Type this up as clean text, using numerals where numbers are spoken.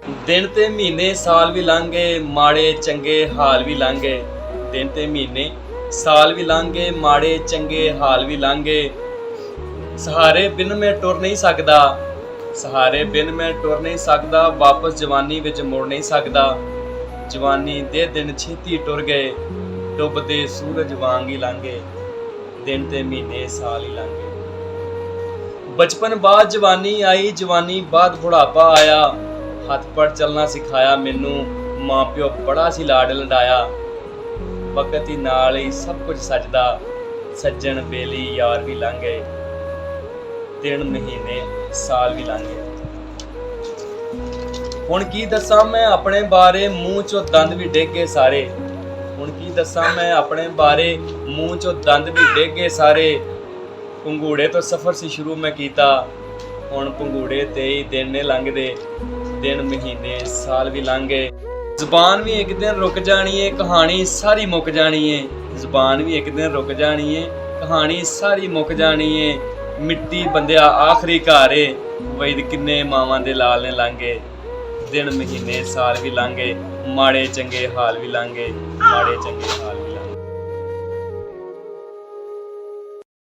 ਦਿਨ ਤੇ ਮਹੀਨੇ ਸਾਲ ਵੀ ਲੰਘ ਗਏ, ਮਾੜੇ ਚੰਗੇ ਹਾਲ ਵੀ ਲੰਘ ਗਏ। ਦਿਨ ਤੇ ਮਹੀਨੇ ਸਾਲ ਵੀ ਲੰਘ ਗਏ, ਮਾੜੇ ਚੰਗੇ ਹਾਲ ਵੀ ਲੰਘ ਗਏ। ਸਹਾਰੇ ਬਿਨ ਮੈਂ ਟੁਰ ਨਹੀਂ ਸਕਦਾ, ਸਹਾਰੇ ਬਿਨ ਮੈਂ ਟੁਰ ਨਹੀਂ ਸਕਦਾ, ਵਾਪਸ ਜਵਾਨੀ ਵਿੱਚ ਮੁੜ ਨਹੀਂ ਸਕਦਾ। ਜਵਾਨੀ ਦੇ ਦਿਨ ਛੇਤੀ ਟੁਰ ਗਏ, ਡੁੱਬਦੇ ਸੂਰਜ ਵਾਂਗ ਹੀ ਲੰਘ ਗਏ। ਦਿਨ ਤੇ ਮਹੀਨੇ ਸਾਲ ਹੀ ਲੰਘ ਗਏ। ਬਚਪਨ ਬਾਅਦ ਜਵਾਨੀ ਆਈ, ਜਵਾਨੀ ਬਾਅਦ ਬੁਢਾਪਾ ਆਇਆ। ਹੱਥ ਪੜ ਚੱਲਣਾ ਸਿਖਾਇਆ ਮੈਨੂੰ, ਮਾਂ ਪਿਓ ਬੜਾ ਸੀ ਲਾਡ ਲਡਾਇਆ। ਵਕਤ ਹੀ ਨਾਲ ਹੀ ਸਭ ਕੁਝ ਸੱਜਦਾ, ਸੱਜਣ ਬੇਲੀ ਯਾਰ ਵੀ ਲੰਘ ਗਏ। ਦਿਨ ਮਹੀਨੇ ਸਾਲ ਵੀ ਲੰਘ ਗਏ। ਹੁਣ ਕੀ ਦੱਸਾਂ ਮੈਂ ਆਪਣੇ ਬਾਰੇ, ਮੂੰਹ ਚੋਂ ਦੰਦ ਵੀ ਡਿੱਗ ਗਏ ਸਾਰੇ। ਹੁਣ ਕੀ ਦੱਸਾਂ ਮੈਂ ਆਪਣੇ ਬਾਰੇ, ਮੂੰਹ ਚੋਂ ਦੰਦ ਵੀ ਡਿੱਗ ਗਏ ਸਾਰੇ। ਪੰਘੂੜੇ ਤੋਂ ਸਫ਼ਰ ਸੀ ਸ਼ੁਰੂ ਮੈਂ ਕੀਤਾ, ਹੁਣ ਪੰਘੂੜੇ ਤੇ ਹੀ ਦਿਨ ਨੇ ਲੰਘਦੇ। ਦਿਨ ਮਹੀਨੇ ਸਾਲ ਵੀ ਲੰਘ ਗਏ। ਜ਼ੁਬਾਨ ਵੀ ਇੱਕ ਦਿਨ ਰੁਕ ਜਾਣੀ ਏ, ਕਹਾਣੀ ਸਾਰੀ ਮੁੱਕ ਜਾਣੀ ਏ। ਜ਼ੁਬਾਨ ਵੀ ਇੱਕ ਦਿਨ ਰੁਕ ਜਾਣੀ ਏ, ਕਹਾਣੀ ਸਾਰੀ ਮੁੱਕ ਜਾਣੀ ਏ। ਮਿੱਟੀ ਬੰਦਿਆ ਆਖਰੀ ਘਰ ਏ, ਵੈਦ ਕਿੰਨੇ ਮਾਵਾਂ ਦੇ ਲਾਲ ਨੇ ਲੰਘੇ। ਦਿਨ ਮਹੀਨੇ ਸਾਲ ਵੀ ਲੰਘ ਗਏ, ਮਾੜੇ ਚੰਗੇ ਹਾਲ ਵੀ ਲੰਘ ਗਏ, ਮਾੜੇ ਚੰਗੇ ਹਾਲ ਵੀ।